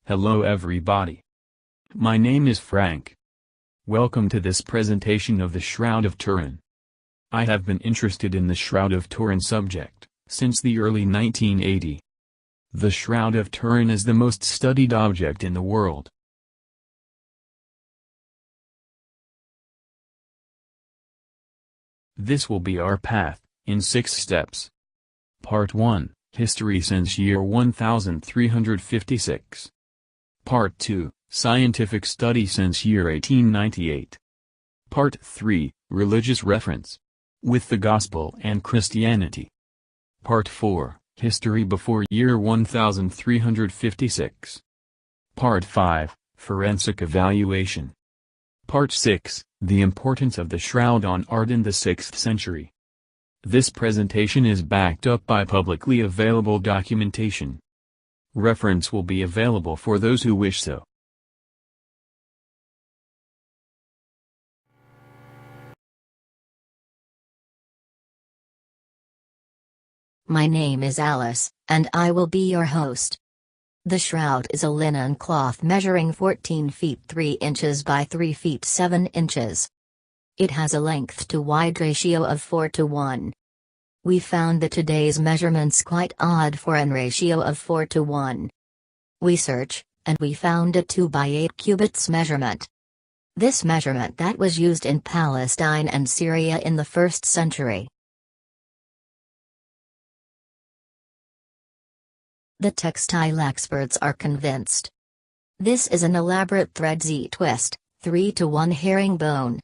Hello everybody. My name is Frank. Welcome to this presentation of the Shroud of Turin. I have been interested in the Shroud of Turin subject since the early 1980s. The Shroud of Turin is the most studied object in the world. This will be our path, in 6 steps. Part 1, History since year 1356. Part 2, Scientific study since year 1898. Part 3, Religious reference. With the Gospel and Christianity. Part 4, History before year 1356. Part 5, Forensic evaluation. Part 6, The importance of the shroud on art in the 6th century. This presentation is backed up by publicly available documentation. Reference will be available for those who wish so. My name is Alice, and I will be your host. The shroud is a linen cloth measuring 14 feet 3 inches by 3 feet 7 inches. It has a length to wide ratio of 4:1. We found that today's measurements quite odd for an ratio of 4:1. We searched, and we found a 2 by 8 cubits measurement. This measurement that was used in Palestine and Syria in the 1st century. The textile experts are convinced. This is an elaborate thread Z-twist, 3:1 herringbone.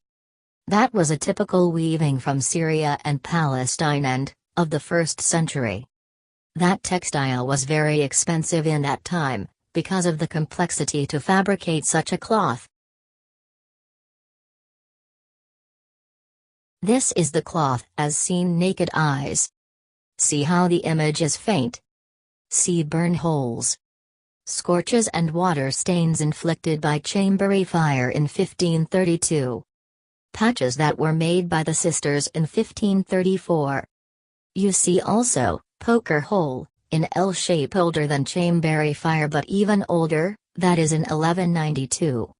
That was a typical weaving from Syria and Palestine and, of the 1st century. That textile was very expensive in that time, because of the complexity to fabricate such a cloth. This is the cloth as seen naked eyes. See how the image is faint. See burn holes. Scorches and water stains inflicted by chambery fire in 1532. Patches that were made by the sisters in 1534. You see also, poker hole, in L shape older than chambery fire but even older, that is in 1192.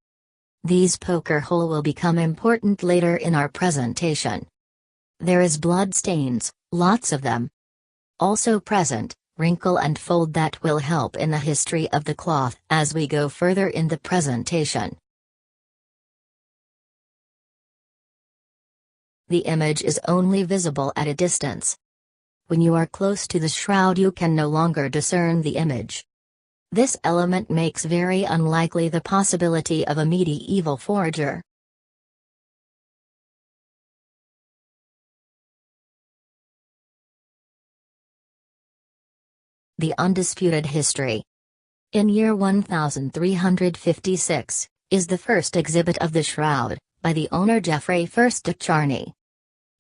These poker hole will become important later in our presentation. There is blood stains, lots of them. Also present, wrinkle and fold that will help in the history of the cloth as we go further in the presentation. The image is only visible at a distance. When you are close to the shroud you can no longer discern the image. This element makes very unlikely the possibility of a medieval forger. The undisputed history. In year 1356, is the first exhibit of the shroud, by the owner Geoffrey I de Charny.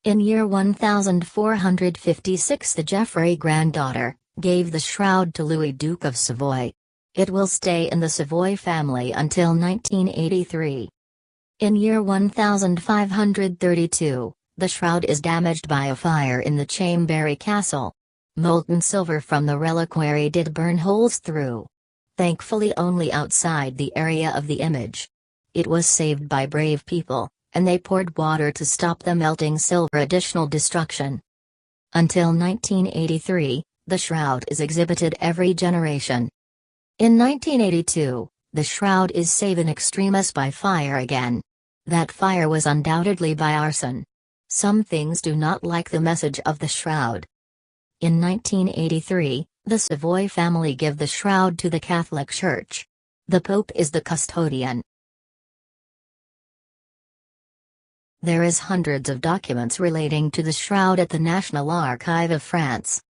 In year 1456 the Geoffrey granddaughter, gave the shroud to Louis Duke of Savoy. It will stay in the Savoy family until 1983. In year 1532, the shroud is damaged by a fire in the Chambery Castle. Molten silver from the reliquary did burn holes through. Thankfully only outside the area of the image. It was saved by brave people, and they poured water to stop the melting silver additional destruction. Until 1983, the shroud is exhibited every generation. In 1982, the shroud is saved in extremis by fire again. That fire was undoubtedly by arson. Some things do not like the message of the shroud. In 1983, the Savoy family give the shroud to the Catholic Church. The Pope is the custodian. There is hundreds of documents relating to the shroud at the National Archive of France.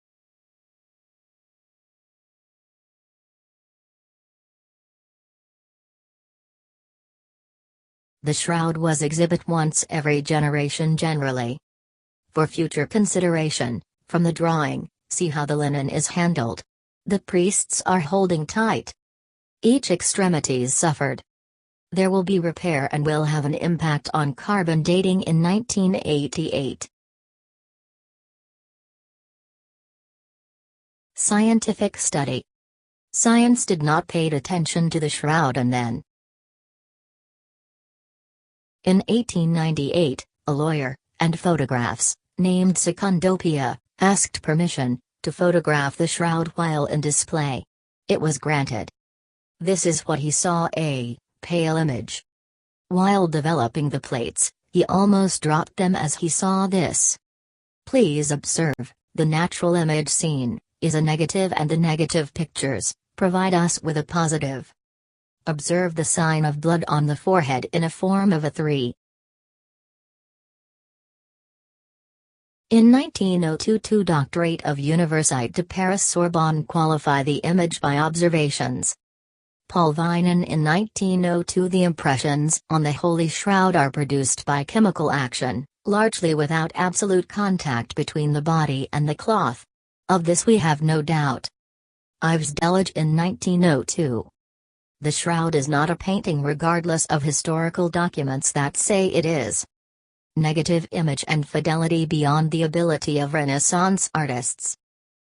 The shroud was exhibited once every generation generally. For future consideration, from the drawing, see how the linen is handled. The priests are holding tight. Each extremities suffered. There will be repair and will have an impact on carbon dating in 1988. Scientific study. Science did not pay attention to the shroud and then. In 1898, a lawyer, and photographs, named Secundopia, asked permission to photograph the shroud while in display. It was granted. This is what he saw, a pale image. While developing the plates, he almost dropped them as he saw this. Please observe, the natural image seen is a negative and the negative pictures provide us with a positive. Observe the sign of blood on the forehead in a form of a 3. In 1902, two Doctorate of Université de Paris Sorbonne qualify the image by observations. Paul Vinon in 1902. The impressions on the Holy Shroud are produced by chemical action, largely without absolute contact between the body and the cloth. Of this we have no doubt. Yves Delage in 1902. The shroud is not a painting regardless of historical documents that say it is. Negative image and fidelity beyond the ability of Renaissance artists.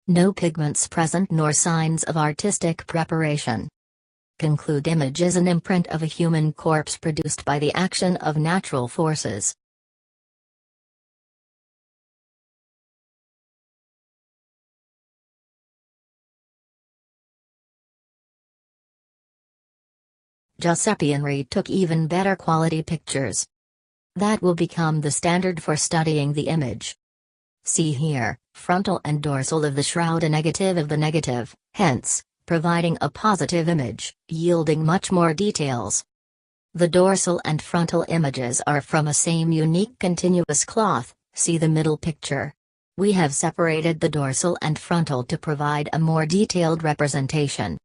No pigments present nor signs of artistic preparation. Conclude image is an imprint of a human corpse produced by the action of natural forces. Giuseppe Enri took even better quality pictures. That will become the standard for studying the image. See here, frontal and dorsal of the shroud, a negative of the negative, hence, providing a positive image, yielding much more details. The dorsal and frontal images are from a same unique continuous cloth, see the middle picture. We have separated the dorsal and frontal to provide a more detailed representation.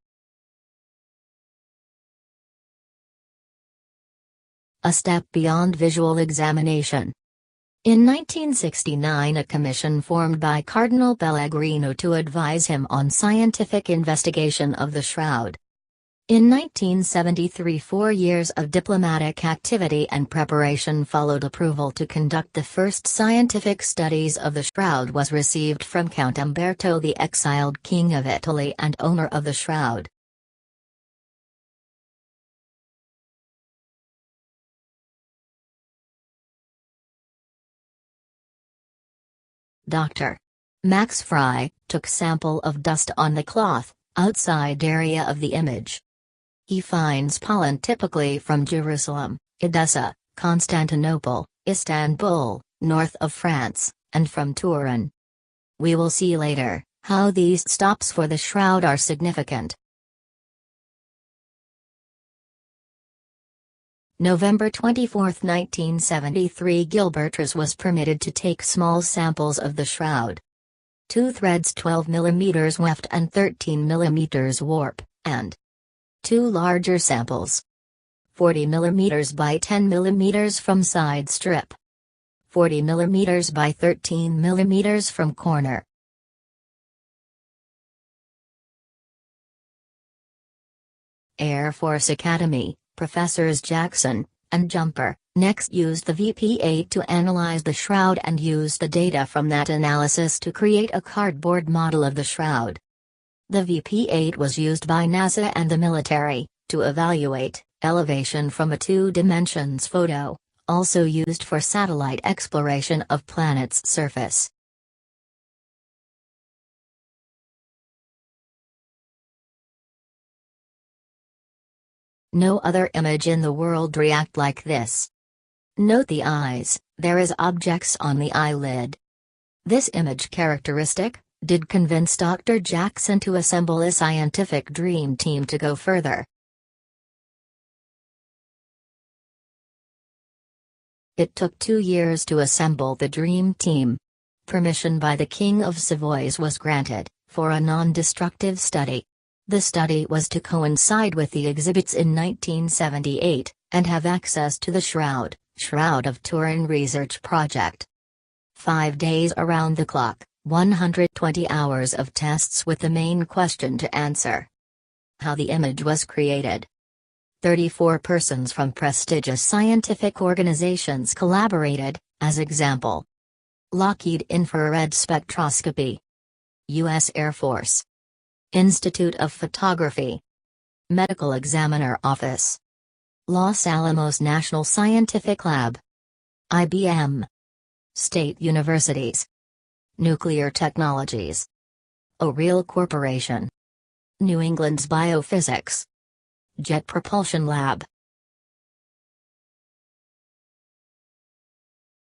A step beyond visual examination. In 1969, a commission formed by Cardinal Pellegrino to advise him on scientific investigation of the shroud. In 1973, 4 years of diplomatic activity and preparation followed. Approval to conduct the first scientific studies of the shroud was received from Count Umberto, the exiled King of Italy and owner of the shroud. Dr. Max Frey took sample of dust on the cloth, outside area of the image. He finds pollen typically from Jerusalem, Edessa, Constantinople, Istanbul, north of France, and from Turin. We will see later how these stops for the shroud are significant. November 24, 1973, Gilbertus was permitted to take small samples of the shroud. 2 threads 12 mm weft and 13 mm warp, and 2 larger samples. 40 mm by 10 mm from side strip. 40 mm by 13 mm from corner. Air Force Academy, Professors Jackson and Jumper next used the VP-8 to analyze the shroud and used the data from that analysis to create a cardboard model of the shroud. The VP-8 was used by NASA and the military to evaluate elevation from a 2-dimensions photo, also used for satellite exploration of planet's surface. No other image in the world react like this. Note the eyes, there is objects on the eyelid. This image characteristic did convince Dr. Jackson to assemble a scientific dream team to go further. It took 2 years to assemble the dream team. Permission by the King of Savoy's was granted, for a non-destructive study. The study was to coincide with the exhibits in 1978, and have access to the Shroud of Turin research project. 5 days around the clock, 120 hours of tests with the main question to answer: how the image was created. 34 persons from prestigious scientific organizations collaborated, as example: Lockheed Infrared Spectroscopy, U.S. Air Force, Institute of Photography. Medical Examiner Office. Los Alamos National Scientific Lab. IBM. State Universities. Nuclear Technologies. O'Reilly Corporation. New England's Biophysics. Jet Propulsion Lab.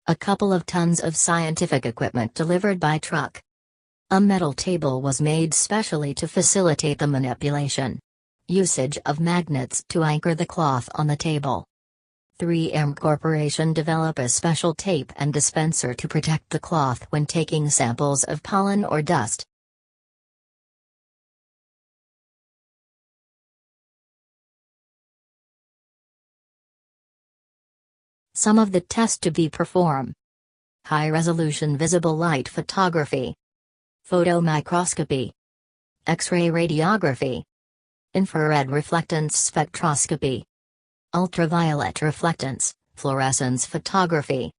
A couple of tons of scientific equipment delivered by truck. A metal table was made specially to facilitate the manipulation. Usage of magnets to anchor the cloth on the table. 3M Corporation develop a special tape and dispenser to protect the cloth when taking samples of pollen or dust. Some of the tests to be performed. High-resolution visible light photography. Photomicroscopy. X-ray radiography. Infrared reflectance spectroscopy. Ultraviolet reflectance, fluorescence photography.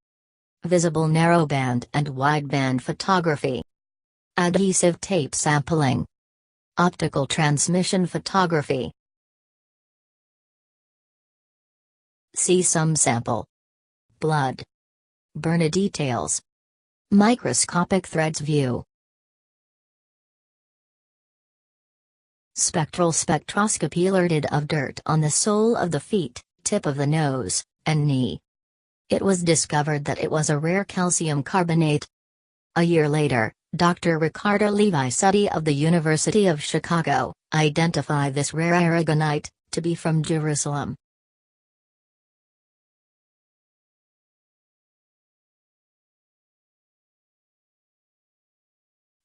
Visible narrowband and wideband photography. Adhesive tape sampling. Optical transmission photography. See some sample. Blood. Burn details. Microscopic threads view. Spectral spectroscopy alerted of dirt on the sole of the feet, tip of the nose, and knee. It was discovered that it was a rare calcium carbonate. A year later, Dr. Ricardo Levi Seti of the University of Chicago identified this rare aragonite to be from Jerusalem.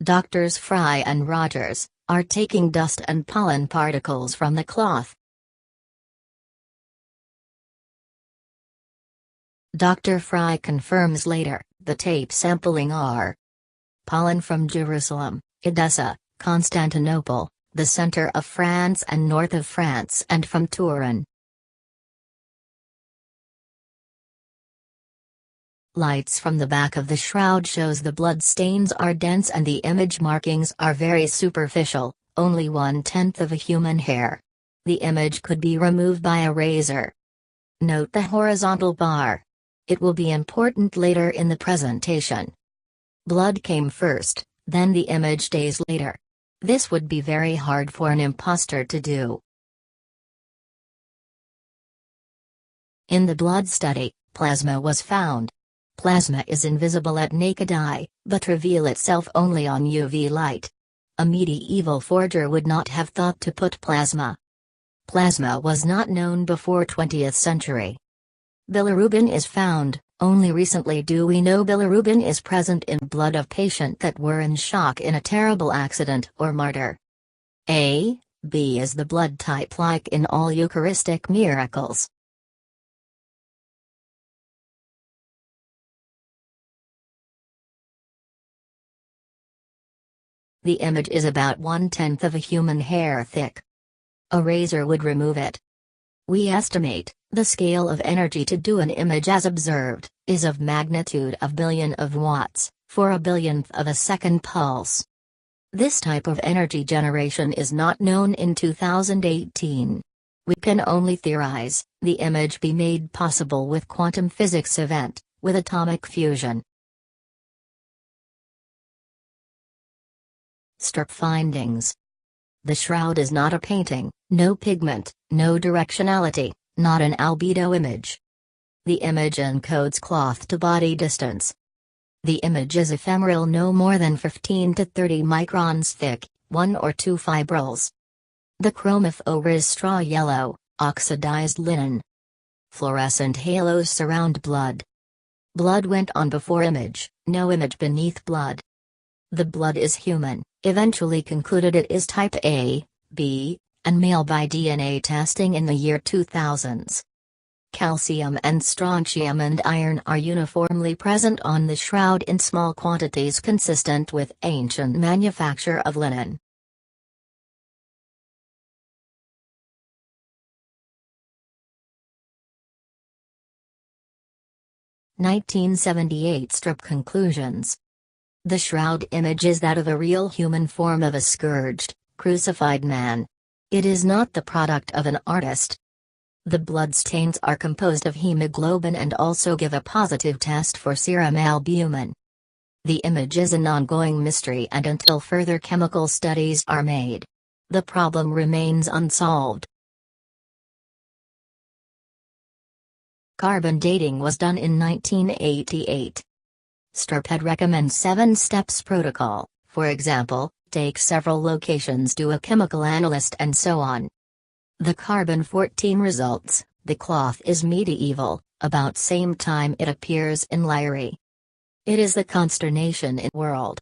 Doctors Fry and Rogers are taking dust and pollen particles from the cloth. Dr. Fry confirms later, the tape sampling are pollen from Jerusalem, Edessa, Constantinople, the center of France and north of France, and from Turin. Lights from the back of the shroud shows the blood stains are dense and the image markings are very superficial, only 1/10 of a human hair. The image could be removed by a razor. Note the horizontal bar. It will be important later in the presentation. Blood came first, then the image days later. This would be very hard for an imposter to do. In the blood study, plasma was found. Plasma is invisible at naked eye, but reveal itself only on UV light. A medieval forger would not have thought to put plasma. Plasma was not known before 20th century. Bilirubin is found, only recently do we know bilirubin is present in blood of patient that were in shock in a terrible accident or martyr. A, B is the blood type like in all Eucharistic miracles. The image is about 1/10 of a human hair thick. A razor would remove it. We estimate, the scale of energy to do an image as observed, is of magnitude of billion of watts, for a billionth of a second pulse. This type of energy generation is not known in 2018. We can only theorize, the image be made possible with quantum physics event, with atomic fusion. Strip findings. The shroud is not a painting, no pigment, no directionality, not an albedo image. The image encodes cloth to body distance. The image is ephemeral, no more than 15 to 30 microns thick, 1 or 2 fibrils. The chromophore is straw yellow, oxidized linen. Fluorescent halos surround blood. Blood went on before image, no image beneath blood. The blood is human, eventually concluded it is type A, B, and male by DNA testing in the year 2000s. Calcium and strontium and iron are uniformly present on the shroud in small quantities consistent with ancient manufacture of linen. (1978) Strip conclusions. The shroud image is that of a real human form of a scourged, crucified man. It is not the product of an artist. The bloodstains are composed of hemoglobin and also give a positive test for serum albumin. The image is an ongoing mystery, and until further chemical studies are made, the problem remains unsolved. Carbon dating was done in 1988. Stirped recommends 7 steps protocol, for example, take several locations, do a chemical analysis and so on. The carbon-14 results, the cloth is medieval, about same time it appears in Lyre. It is the consternation in world.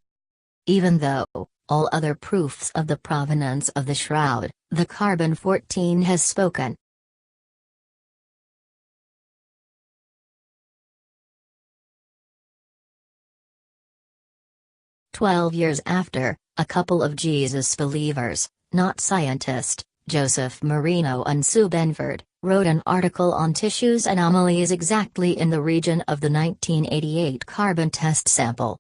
Even though, all other proofs of the provenance of the shroud, the carbon-14 has spoken. "12 years after, a couple of Jesus believers, not scientists, Joseph Marino and Sue Benford, wrote an article on tissues anomalies exactly in the region of the 1988 carbon test sample.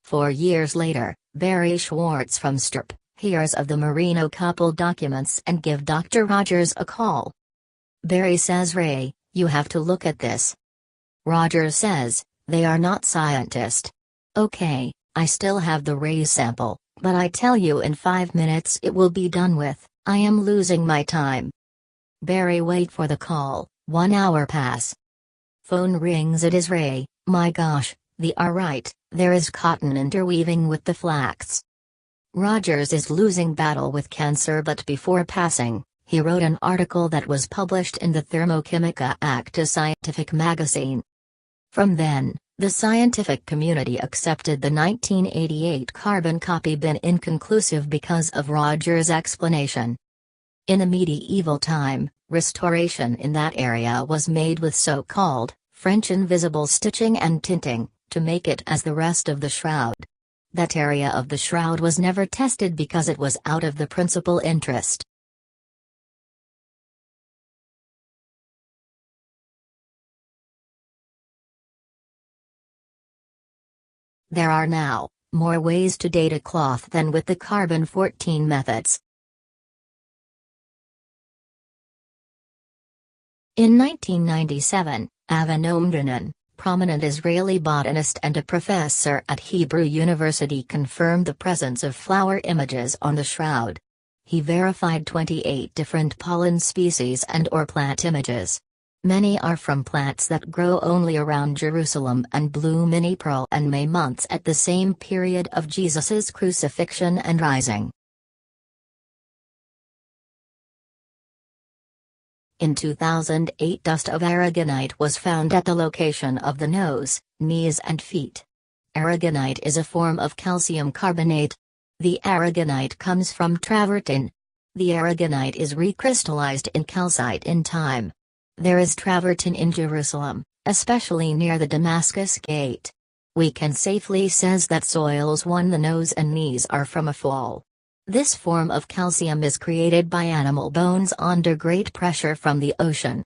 4 years later, Barry Schwartz from Stirp hears of the Marino couple documents and give Dr. Rogers a call. Barry says, "Ray, you have to look at this." Rogers says, "They are not scientists." "Okay, I still have the Ray sample, but I tell you in 5 minutes it will be done with, I am losing my time." Barry wait for the call, 1 hour pass. Phone rings, it is Ray. "My gosh, they are right, there is cotton interweaving with the flax." Rogers is losing battle with cancer, but before passing, he wrote an article that was published in the Thermochimica Acta Scientific magazine. From then, the scientific community accepted the 1988 carbon copy bin inconclusive because of Rogers' explanation. In a medieval time, restoration in that area was made with so-called French invisible stitching and tinting, to make it as the rest of the shroud. That area of the shroud was never tested because it was out of the principal interest. There are now more ways to date a cloth than with the carbon-14 methods. In 1997, Avinoam Danan, prominent Israeli botanist and a professor at Hebrew University, confirmed the presence of flower images on the shroud. He verified 28 different pollen species and/or plant images. Many are from plants that grow only around Jerusalem and bloom in April and May months at the same period of Jesus' crucifixion and rising. In 2008, dust of aragonite was found at the location of the nose, knees and feet. Aragonite is a form of calcium carbonate. The aragonite comes from travertine. The aragonite is recrystallized in calcite in time. There is travertine in Jerusalem, especially near the Damascus Gate. We can safely say that soils 1 the nose and knees are from a fall. This form of calcium is created by animal bones under great pressure from the ocean.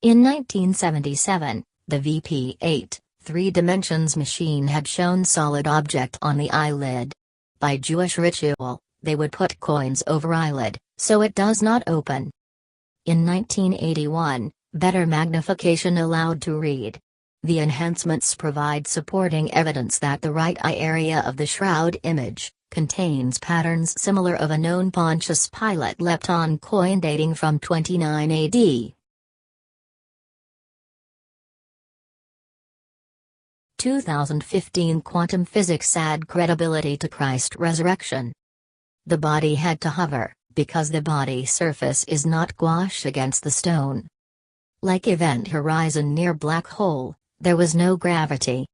In 1977, the VP-8, 3 dimensions machine had shown solid object on the eyelid. By Jewish ritual, they would put coins over eyelid, so it does not open. In 1981, better magnification allowed to read. The enhancements provide supporting evidence that the right eye area of the shroud image contains patterns similar of a known Pontius Pilate lepton coin dating from 29 AD. 2015 quantum physics add credibility to Christ's resurrection. The body had to hover, because the body surface is not gouache against the stone. Like event horizon near black hole, there was no gravity.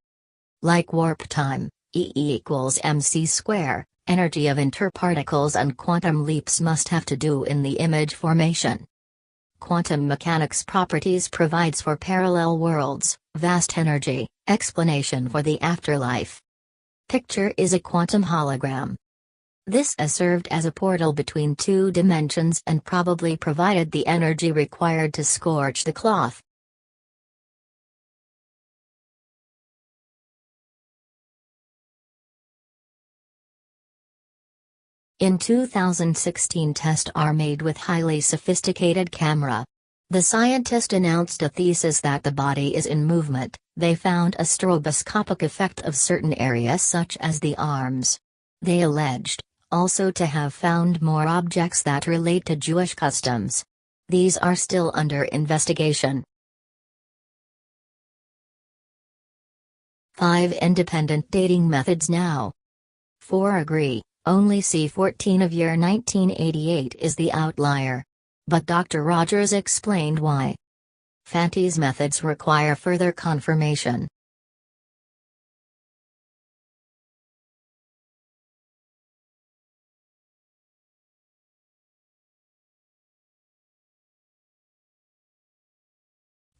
Like warp time, E equals mc square, energy of interparticles and quantum leaps must have to do in the image formation. Quantum mechanics properties provides for parallel worlds, vast energy, explanation for the afterlife. Picture is a quantum hologram. This has served as a portal between 2 dimensions and probably provided the energy required to scorch the cloth. In 2016, tests are made with highly sophisticated camera. The scientist announced a thesis that the body is in movement. They found a stroboscopic effect of certain areas such as the arms. They alleged, also, to have found more objects that relate to Jewish customs. These are still under investigation. 5 independent dating methods now. 4 agree, only C14 of year 1988 is the outlier. But Dr. Rogers explained why. Fanty's methods require further confirmation.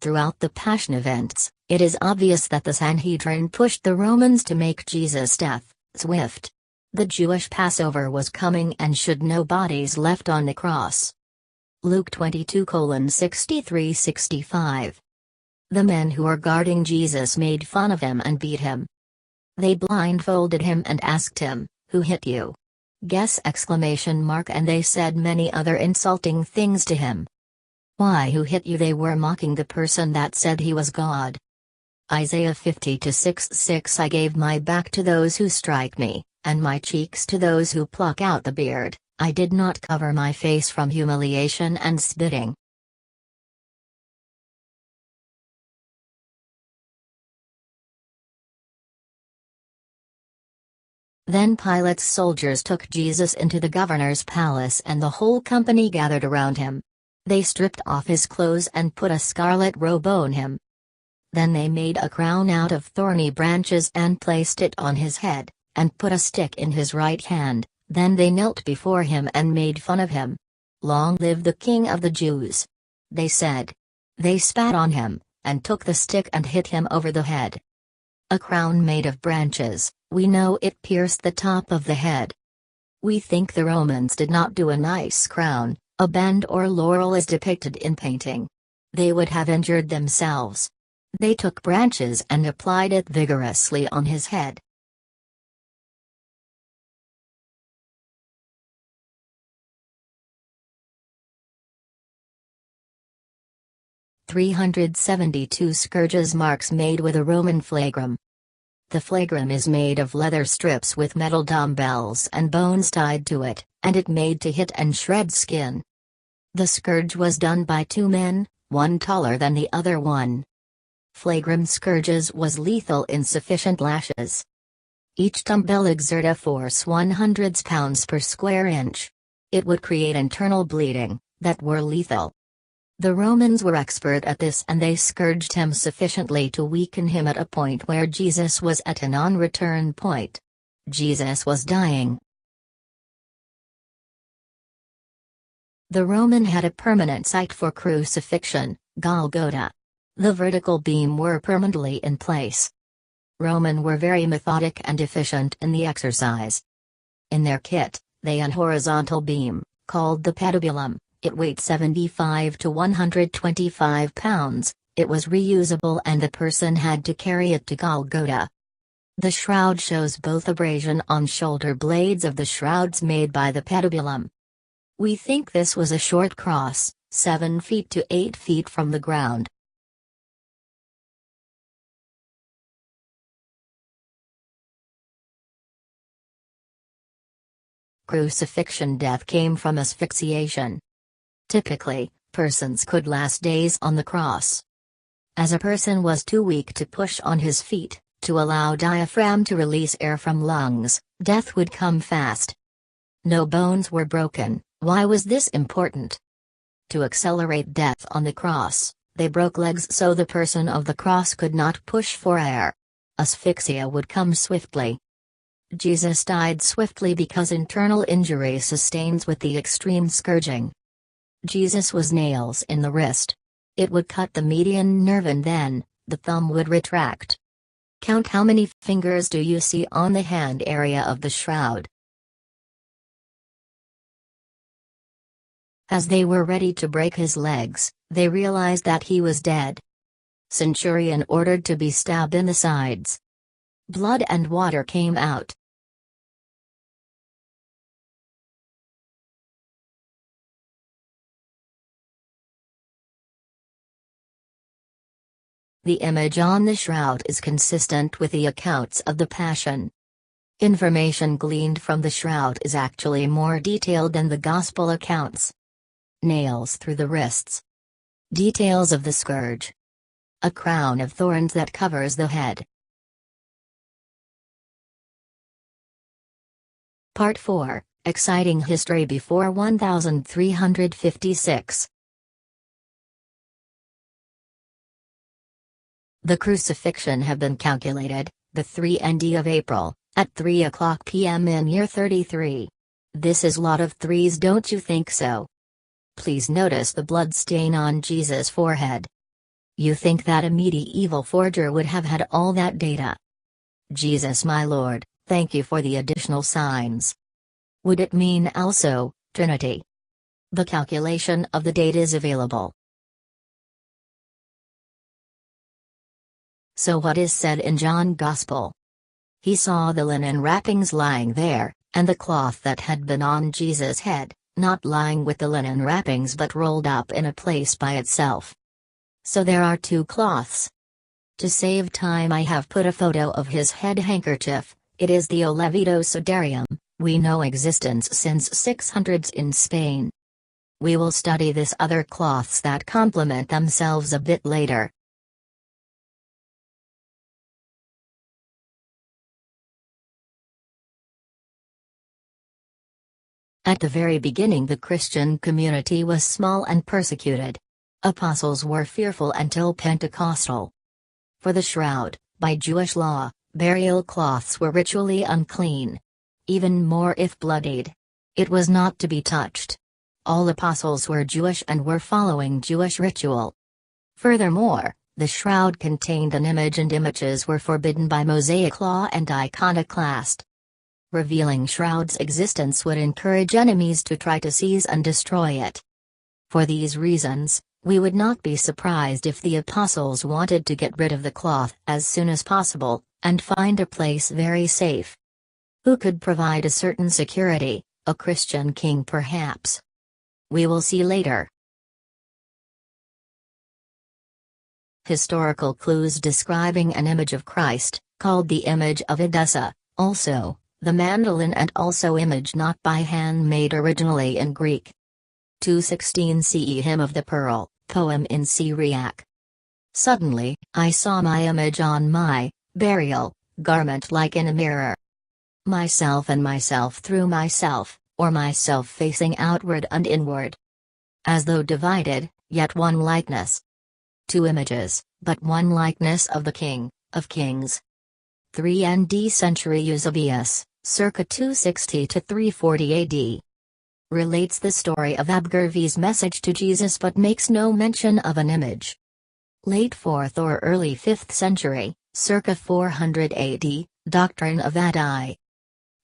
Throughout the Passion events, it is obvious that the Sanhedrin pushed the Romans to make Jesus' death swift. The Jewish Passover was coming and should no bodies left on the cross. Luke 22:63-65. The men who were guarding Jesus made fun of him and beat him. They blindfolded him and asked him, "Who hit you?" And they said many other insulting things to him. Why, who hit you? They were mocking the person that said he was God. Isaiah 50:6-6. I gave my back to those who strike me, and my cheeks to those who pluck out the beard. I did not cover my face from humiliation and spitting. Then Pilate's soldiers took Jesus into the governor's palace and the whole company gathered around him. They stripped off his clothes and put a scarlet robe on him. Then they made a crown out of thorny branches and placed it on his head, and put a stick in his right hand. Then they knelt before him and made fun of him. "Long live the King of the Jews!" they said. They spat on him, and took the stick and hit him over the head. A crown made of branches, we know it pierced the top of the head. We think the Romans did not do a nice crown, a band or laurel as depicted in painting. They would have injured themselves. They took branches and applied it vigorously on his head. "372 scourges marks made with a Roman flagrum." The flagrum is made of leather strips with metal dumbbells and bones tied to it, and it made to hit and shred skin. The scourge was done by 2 men, one taller than the other one. Flagrum scourges was lethal in sufficient lashes. Each dumbbell exert a force 100 pounds per square inch. It would create internal bleeding, that were lethal. The Romans were expert at this and they scourged him sufficiently to weaken him at a point where Jesus was at a non-return point. Jesus was dying. The Roman had a permanent site for crucifixion, Golgotha. The vertical beam were permanently in place. Roman were very methodic and efficient in the exercise. In their kit, they had a horizontal beam, called the patibulum. It weighed 75 to 125 pounds, it was reusable and the person had to carry it to Golgotha. The shroud shows both abrasion on shoulder blades of the shrouds made by the patibulum. We think this was a short cross, 7 feet to 8 feet from the ground. Crucifixion death came from asphyxiation. Typically, persons could last days on the cross. As a person was too weak to push on his feet, to allow diaphragm to release air from lungs, death would come fast. No bones were broken. Why was this important? To accelerate death on the cross, they broke legs so the person of the cross could not push for air. Asphyxia would come swiftly. Jesus died swiftly because internal injury sustains with the extreme scourging. Jesus was nails in the wrist. It would cut the median nerve and then, the thumb would retract. Count how many fingers do you see on the hand area of the shroud. As they were ready to break his legs, they realized that he was dead. Centurion ordered to be stabbed in the sides. Blood and water came out. The image on the shroud is consistent with the accounts of the Passion. Information gleaned from the shroud is actually more detailed than the Gospel accounts. Nails through the wrists. Details of the scourge. A crown of thorns that covers the head. Part 4, Exciting History before 1356. The crucifixion have been calculated, the 3nd of April, at 3 o'clock p.m. in year 33. This is lot of threes, don't you think so? Please notice the blood stain on Jesus' forehead. You think that a medieval forger would have had all that data? Jesus my Lord, thank you for the additional signs. Would it mean also, Trinity? The calculation of the date is available. So what is said in John's Gospel? He saw the linen wrappings lying there, and the cloth that had been on Jesus' head, not lying with the linen wrappings but rolled up in a place by itself. So there are two cloths. To save time I have put a photo of his head handkerchief. It is the Olevido Sudarium, we know existence since 600s in Spain. We will study this other cloths that complement themselves a bit later. At the very beginning the Christian community was small and persecuted. Apostles were fearful until Pentecostal. For the shroud, by Jewish law, burial cloths were ritually unclean. Even more if bloodied. It was not to be touched. All apostles were Jewish and were following Jewish ritual. Furthermore, the shroud contained an image and images were forbidden by Mosaic law and iconoclast. Revealing shroud's existence would encourage enemies to try to seize and destroy it. For these reasons, we would not be surprised if the apostles wanted to get rid of the cloth as soon as possible, and find a place very safe. Who could provide a certain security? A Christian king perhaps. We will see later. Historical clues describing an image of Christ, called the image of Edessa, also, the mandolin and also image not by hand made originally in Greek. 216 CE Hymn of the Pearl, poem in Syriac. Suddenly, I saw my image on my burial garment like in a mirror. Myself and myself through myself, or myself facing outward and inward. As though divided, yet one likeness. Two images, but one likeness of the King, of Kings. 3 ND century Eusebius, circa 260 to 340 AD. Relates the story of Abgarvy's message to Jesus but makes no mention of an image. Late 4th or early 5th century, circa 400 AD, Doctrine of Adi.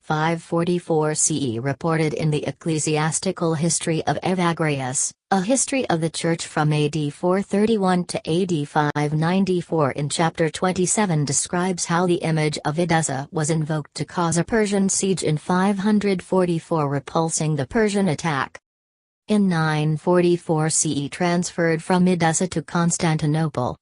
544 CE reported in the Ecclesiastical History of Evagrius, a history of the Church from AD 431 to AD 594 in chapter 27 describes how the image of Edessa was invoked to cause a Persian siege in 544 repulsing the Persian attack. In 944 CE transferred from Edessa to Constantinople.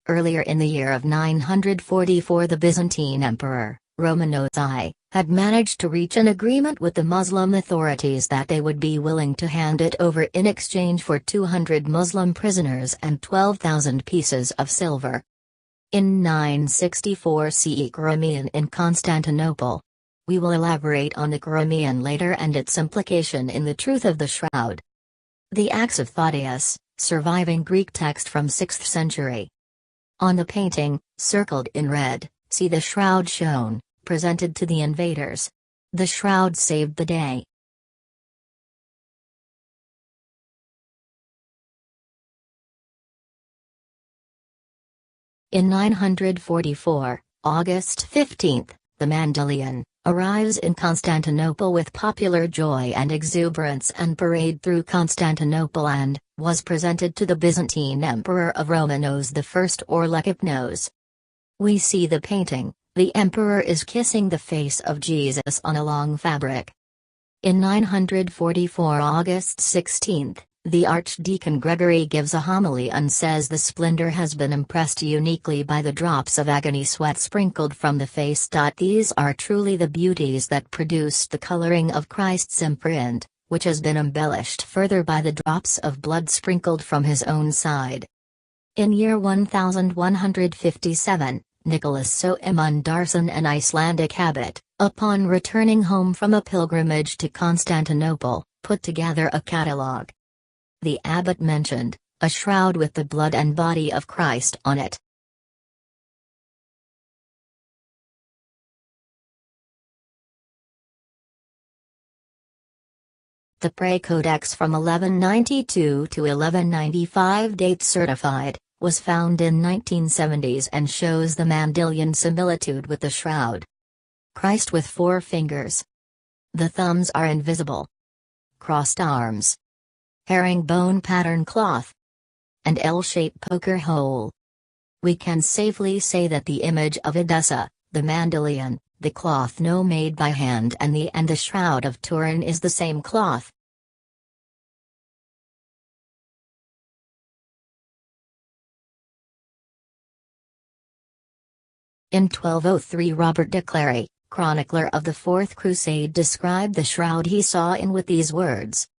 Earlier in the year of 944 the Byzantine Emperor, Romanos I, had managed to reach an agreement with the Muslim authorities that they would be willing to hand it over in exchange for 200 Muslim prisoners and 12,000 pieces of silver. In 964 CE Gramian in Constantinople. We will elaborate on the Gramian later and its implication in the truth of the shroud. The Acts of Thaddeus, surviving Greek text from 6th century. On the painting, circled in red, see the shroud shown, presented to the invaders. The shroud saved the day. In 944, August 15, the Mandalion arrives in Constantinople with popular joy and exuberance and parade through Constantinople and was presented to the Byzantine Emperor of Romanos I or Lekipnos. We see the painting. The emperor is kissing the face of Jesus on a long fabric. In 944 August 16, The Archdeacon Gregory gives a homily and says the splendor has been impressed uniquely by the drops of agony sweat sprinkled from the face. These are truly the beauties that produced the coloring of Christ's imprint, which has been embellished further by the drops of blood sprinkled from his own side. In year 1157, Nicholas Soemundarson, an Icelandic abbot, upon returning home from a pilgrimage to Constantinople, put together a catalogue. The abbot mentioned a shroud with the blood and body of Christ on it. The Prayer Codex from 1192 to 1195, date certified, was found in 1970s and shows the Mandylion similitude with the shroud. Christ with 4 fingers. The thumbs are invisible. Crossed arms. Herringbone pattern cloth. And L-shaped poker hole. We can safely say that the image of Edessa, the Mandylion, the cloth made by hand, and the Shroud of Turin is the same cloth. In 1203, Robert de Clary, chronicler of the Fourth Crusade, described the shroud he saw in with these words.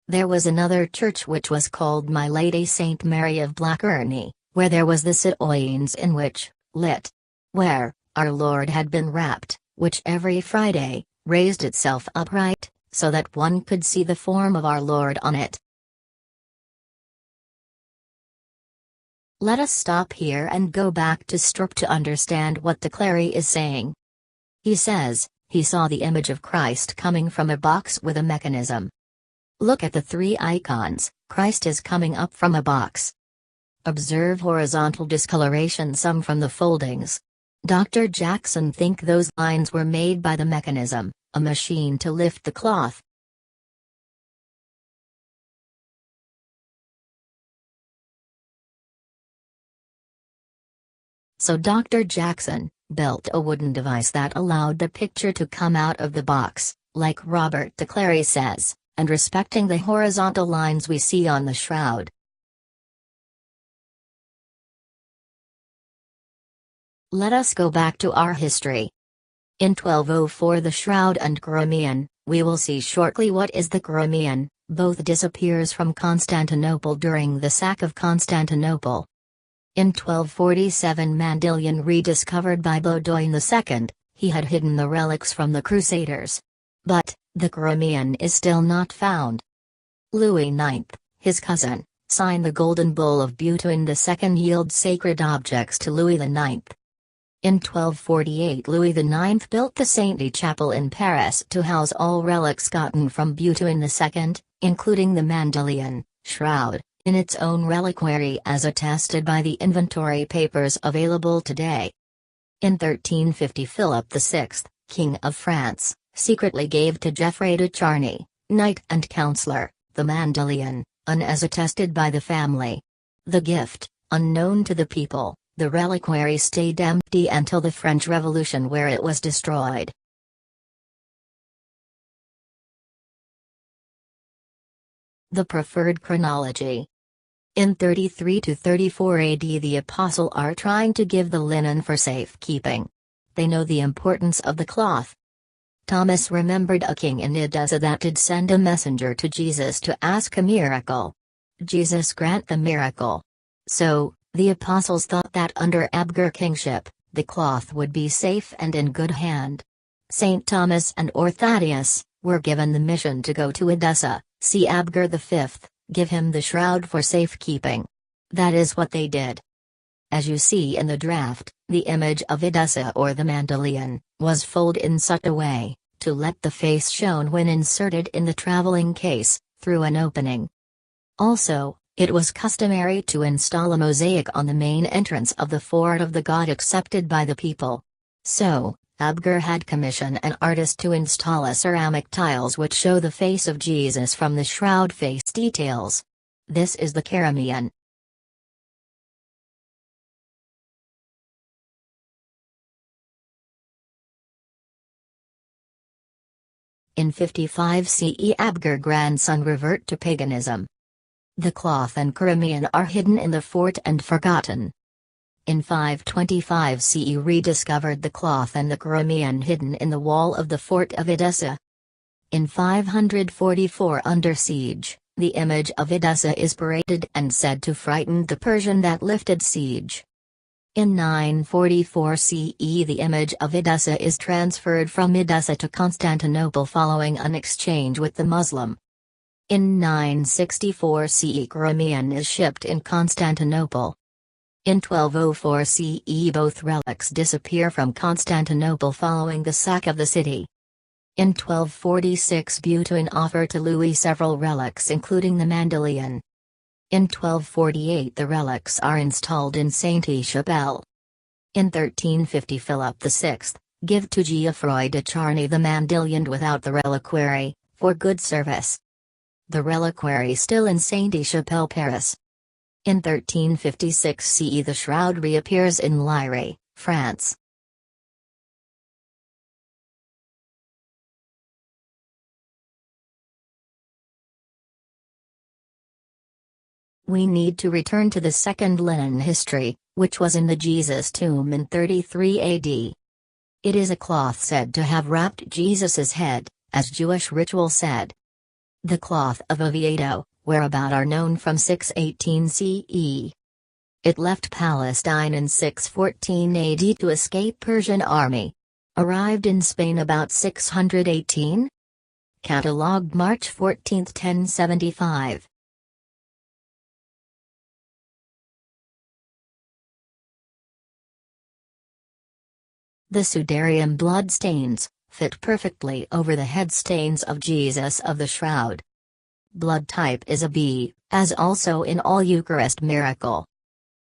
There was another church which was called My Lady St. Mary of Blackerney, where there was the citoyens in which, lit. Where, our Lord had been wrapped, which every Friday, raised itself upright, so that one could see the form of our Lord on it. Let us stop here and go back to Stroop to understand what de Clary is saying. He says, he saw the image of Christ coming from a box with a mechanism. Look at the 3 icons, Christ is coming up from a box. Observe horizontal discoloration, some from the foldings. Dr. Jackson think those lines were made by the mechanism, a machine to lift the cloth. So Dr. Jackson built a wooden device that allowed the picture to come out of the box, like Robert de Clary says, and respecting the horizontal lines we see on the shroud. Let us go back to our history. In 1204, the shroud and Gramian, we will see shortly what is the Gramian, both disappears from Constantinople during the sack of Constantinople. In 1247, Mandylion rediscovered by Baudouin II, he had hidden the relics from the Crusaders. But, the Gramian is still not found. Louis IX, his cousin, signed the Golden Bull of Baudouin II, yield sacred objects to Louis IX. In 1248, Louis IX built the Saint-Denis Chapel in Paris to house all relics gotten from Baudouin II, including the Mandylion, shroud, in its own reliquary as attested by the inventory papers available today. In 1350, Philip VI, King of France, secretly gave to Geoffrey de Charny, knight and councillor, the Mandylion, as attested by the family. The gift, unknown to the people, the reliquary stayed empty until the French Revolution, where it was destroyed. The preferred chronology. In 33 to 34 AD, the apostles are trying to give the linen for safekeeping. They know the importance of the cloth. Thomas remembered a king in Edessa that did send a messenger to Jesus to ask a miracle. Jesus grant the miracle. So, the apostles thought that under Abgar kingship, the cloth would be safe and in good hand. St. Thomas and Thaddeus were given the mission to go to Edessa, see Abgar V, give him the shroud for safekeeping. That is what they did. As you see in the draft, the image of Edessa or the Mandylion was folded in such a way to let the face shown when inserted in the traveling case, through an opening. Also, it was customary to install a mosaic on the main entrance of the fort of the god accepted by the people. So, Abgar had commissioned an artist to install a ceramic tiles which show the face of Jesus from the shroud face details. This is the Gramian. In 55 CE, Abgar grandson revert to paganism. The cloth and Crimean are hidden in the fort and forgotten. In 525 CE rediscovered the cloth and the Crimean hidden in the wall of the fort of Edessa. In 544 under siege, the image of Edessa is paraded and said to frighten the Persian that lifted siege. In 944 CE the image of Edessa is transferred from Edessa to Constantinople following an exchange with the Muslim. In 964 CE Crimean is shipped in Constantinople. In 1204 CE both relics disappear from Constantinople following the sack of the city. In 1246 Butuan offered to Louis several relics including the Mandelion. In 1248 the relics are installed in Sainte-Chapelle. In 1350 Philip VI give to Geoffroy de Charny the Mandelion without the reliquary, for good service. The reliquary still in Sainte-Chapelle, Paris. In 1356 CE the shroud reappears in Lyre, France. We need to return to the second linen history, which was in the Jesus tomb in 33 AD. It is a cloth said to have wrapped Jesus's head, as Jewish ritual said. The cloth of Oviedo, whereabout are known from 618 CE. It left Palestine in 614 AD to escape Persian army. Arrived in Spain about 618. Catalogued March 14, 1075. The sudarium blood stains fit perfectly over the head stains of Jesus of the Shroud. Blood type is a B, as also in all Eucharist miracle.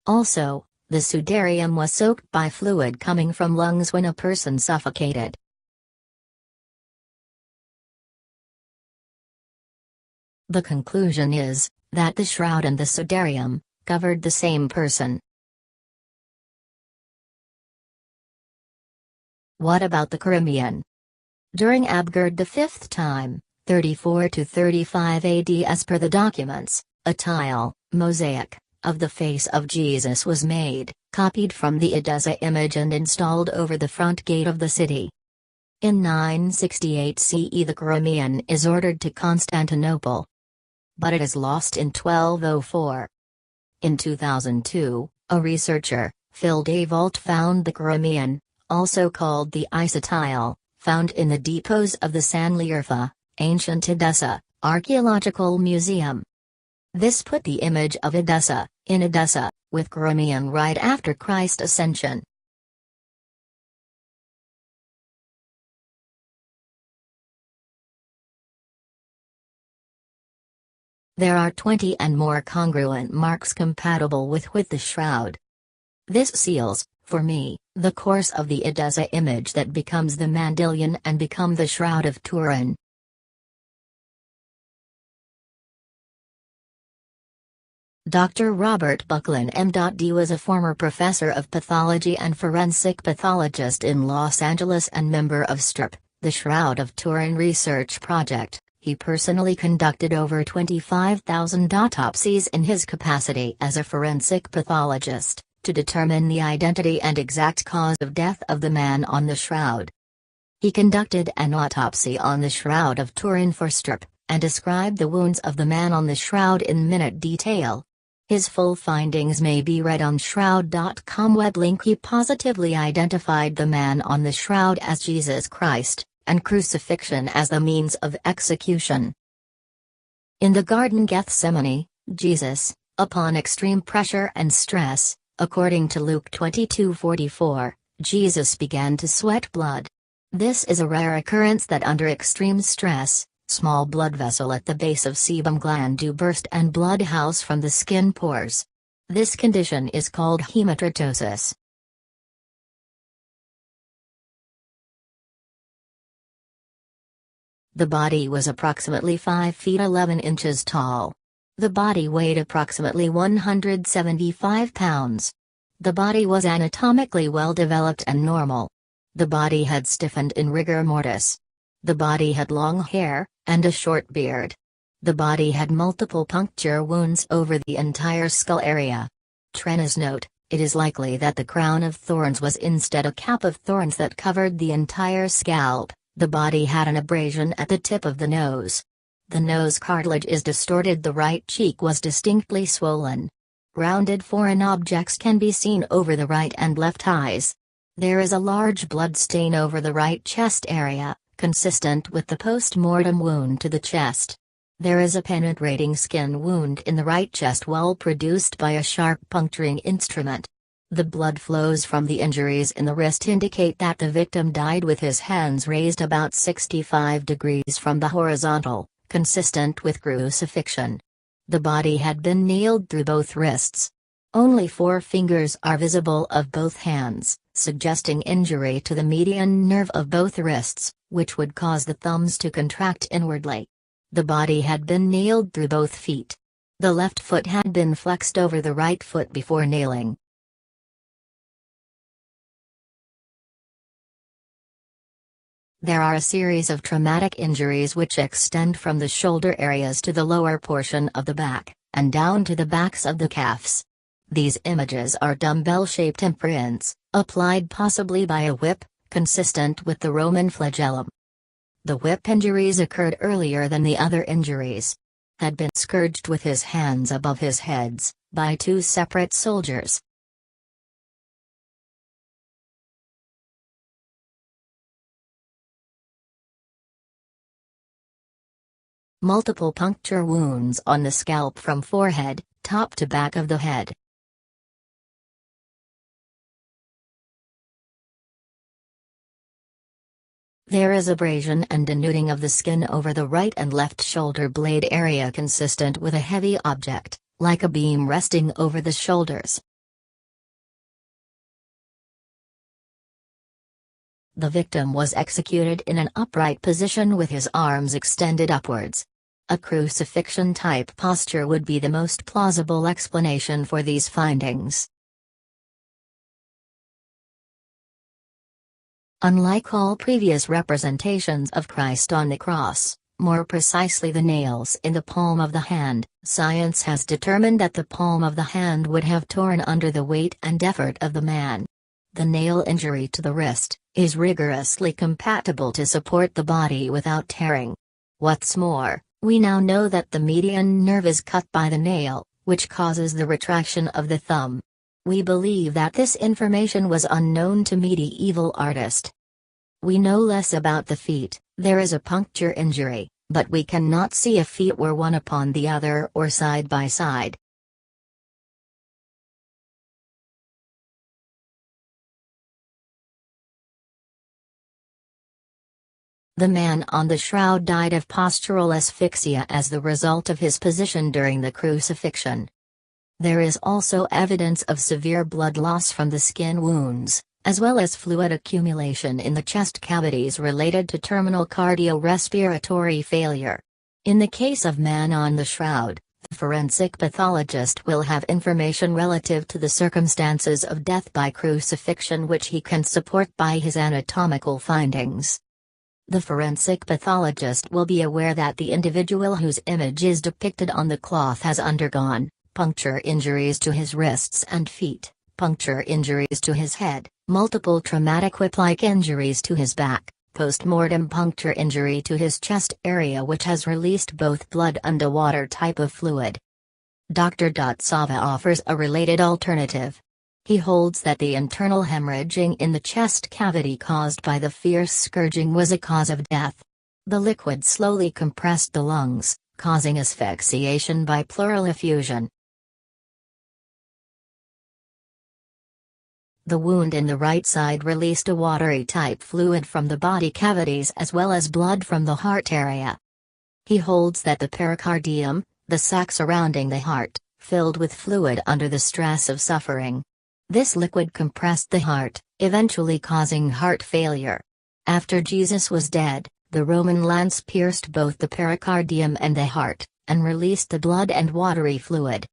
Also, the sudarium was soaked by fluid coming from lungs when a person suffocated. The conclusion is that the shroud and the sudarium covered the same person. What about the Crimean? During Abgerd the fifth time, 34 to 35 AD as per the documents, a tile, mosaic, of the face of Jesus was made, copied from the Edessa image and installed over the front gate of the city. In 968 CE the Crimean is ordered to Constantinople. But it is lost in 1204. In 2002, a researcher, Phil Davault found the Crimean, also called the isotile, found in the depots of the San Lierfa, ancient Edessa, Archaeological Museum. This put the image of Edessa, in Edessa, with Crimean right after Christ's ascension. There are 20 and more congruent marks compatible with the shroud. This seals, for me, the course of the Edessa image that becomes the Mandelion and become the Shroud of Turin. Dr. Robert Buckland M.D. was a former professor of pathology and forensic pathologist in Los Angeles and member of STRP, the Shroud of Turin Research Project. He personally conducted over 25,000 autopsies in his capacity as a forensic pathologist, to determine the identity and exact cause of death of the man on the shroud. He conducted an autopsy on the Shroud of Turin for STRP, and described the wounds of the man on the shroud in minute detail. His full findings may be read on shroud.com web link. He positively identified the man on the shroud as Jesus Christ, and crucifixion as the means of execution. In the Garden Gethsemane, Jesus, upon extreme pressure and stress, according to Luke 22:44, Jesus began to sweat blood. This is a rare occurrence that under extreme stress, small blood vessel at the base of sebum gland do burst and blood house from the skin pores. This condition is called hematidrosis. The body was approximately 5 feet 11 inches tall. The body weighed approximately 175 pounds. The body was anatomically well developed and normal. The body had stiffened in rigor mortis. The body had long hair, and a short beard. The body had multiple puncture wounds over the entire skull area. Trenna's note: it is likely that the crown of thorns was instead a cap of thorns that covered the entire scalp. The body had an abrasion at the tip of the nose. The nose cartilage is distorted. The right cheek was distinctly swollen. Rounded foreign objects can be seen over the right and left eyes. There is a large blood stain over the right chest area, consistent with the post-mortem wound to the chest. There is a penetrating skin wound in the right chest wall produced by a sharp puncturing instrument. The blood flows from the injuries in the wrist indicate that the victim died with his hands raised about 65 degrees from the horizontal, consistent with crucifixion. The body had been nailed through both wrists. Only 4 fingers are visible of both hands, suggesting injury to the median nerve of both wrists, which would cause the thumbs to contract inwardly. The body had been nailed through both feet. The left foot had been flexed over the right foot before nailing. There are a series of traumatic injuries which extend from the shoulder areas to the lower portion of the back, and down to the backs of the calves. These images are dumbbell-shaped imprints, applied possibly by a whip, consistent with the Roman flagellum. The whip injuries occurred earlier than the other injuries. Had been scourged with his hands above his heads, by 2 separate soldiers. Multiple puncture wounds on the scalp from forehead, top to back of the head. There is abrasion and denuding of the skin over the right and left shoulder blade area consistent with a heavy object, like a beam resting over the shoulders. The victim was executed in an upright position with his arms extended upwards. A crucifixion-type posture would be the most plausible explanation for these findings. Unlike all previous representations of Christ on the cross, more precisely the nails in the palm of the hand, science has determined that the palm of the hand would have torn under the weight and effort of the man. The nail injury to the wrist is rigorously compatible to support the body without tearing. What's more, we now know that the median nerve is cut by the nail, which causes the retraction of the thumb. We believe that this information was unknown to medieval artists. We know less about the feet. There is a puncture injury, but we cannot see if feet were one upon the other or side by side. The man on the shroud died of postural asphyxia as the result of his position during the crucifixion. There is also evidence of severe blood loss from the skin wounds, as well as fluid accumulation in the chest cavities related to terminal cardiorespiratory failure. In the case of man on the shroud, the forensic pathologist will have information relative to the circumstances of death by crucifixion which he can support by his anatomical findings. The forensic pathologist will be aware that the individual whose image is depicted on the cloth has undergone puncture injuries to his wrists and feet, puncture injuries to his head, multiple traumatic whip-like injuries to his back, post-mortem puncture injury to his chest area which has released both blood and a water type of fluid. Dr. Sava offers a related alternative. He holds that the internal hemorrhaging in the chest cavity caused by the fierce scourging was a cause of death. The liquid slowly compressed the lungs, causing asphyxiation by pleural effusion. The wound in the right side released a watery type fluid from the body cavities as well as blood from the heart area. He holds that the pericardium, the sac surrounding the heart, filled with fluid under the stress of suffering. This liquid compressed the heart, eventually causing heart failure. After Jesus was dead, the Roman lance pierced both the pericardium and the heart, and released the blood and watery fluid.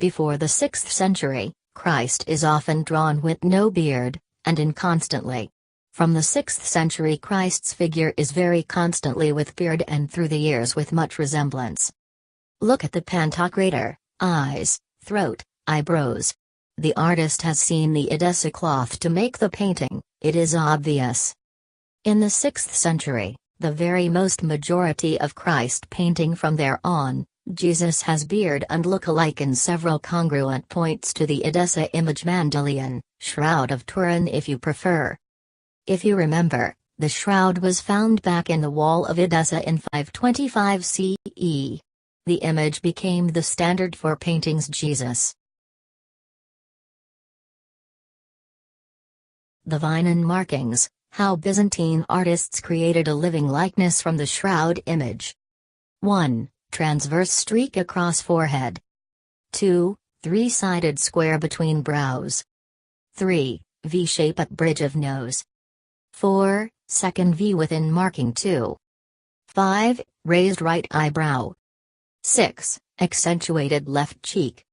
Before the 6th century, Christ is often drawn with no beard, and inconstantly. From the 6th century Christ's figure is very constantly with beard and through the years with much resemblance. Look at the pantocrator, eyes, throat, eyebrows. The artist has seen the Edessa cloth to make the painting, it is obvious. In the 6th century, the very most majority of Christ painting from there on, Jesus has beard and look alike in several congruent points to the Edessa image Mandylion, Shroud of Turin if you prefer. If you remember, the shroud was found back in the wall of Edessa in 525 CE. The image became the standard for paintings Jesus. The Vinan markings, how Byzantine artists created a living likeness from the shroud image. 1. Transverse streak across forehead. 2. Three-sided square between brows. 3. V-shape at bridge of nose. 4. Second V within marking 2. 5. Raised right eyebrow. 6. Accentuated left cheek.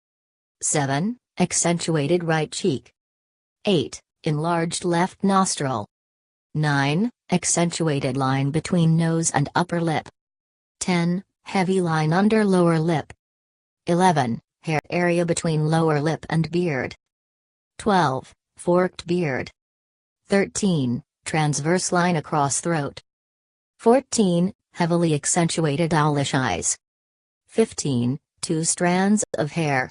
7. Accentuated right cheek. 8. Enlarged left nostril. 9. Accentuated line between nose and upper lip. 10. Heavy line under lower lip. 11. Hair area between lower lip and beard. 12. Forked beard. 13. Transverse line across throat. 14. Heavily accentuated owlish eyes. 15. 2 strands of hair.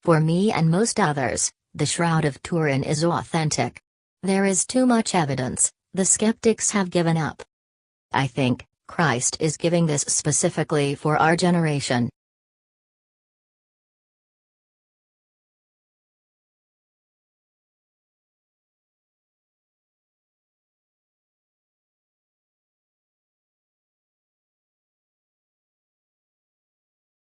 For me and most others, the Shroud of Turin is authentic. There is too much evidence, the skeptics have given up. I think Christ is giving this specifically for our generation.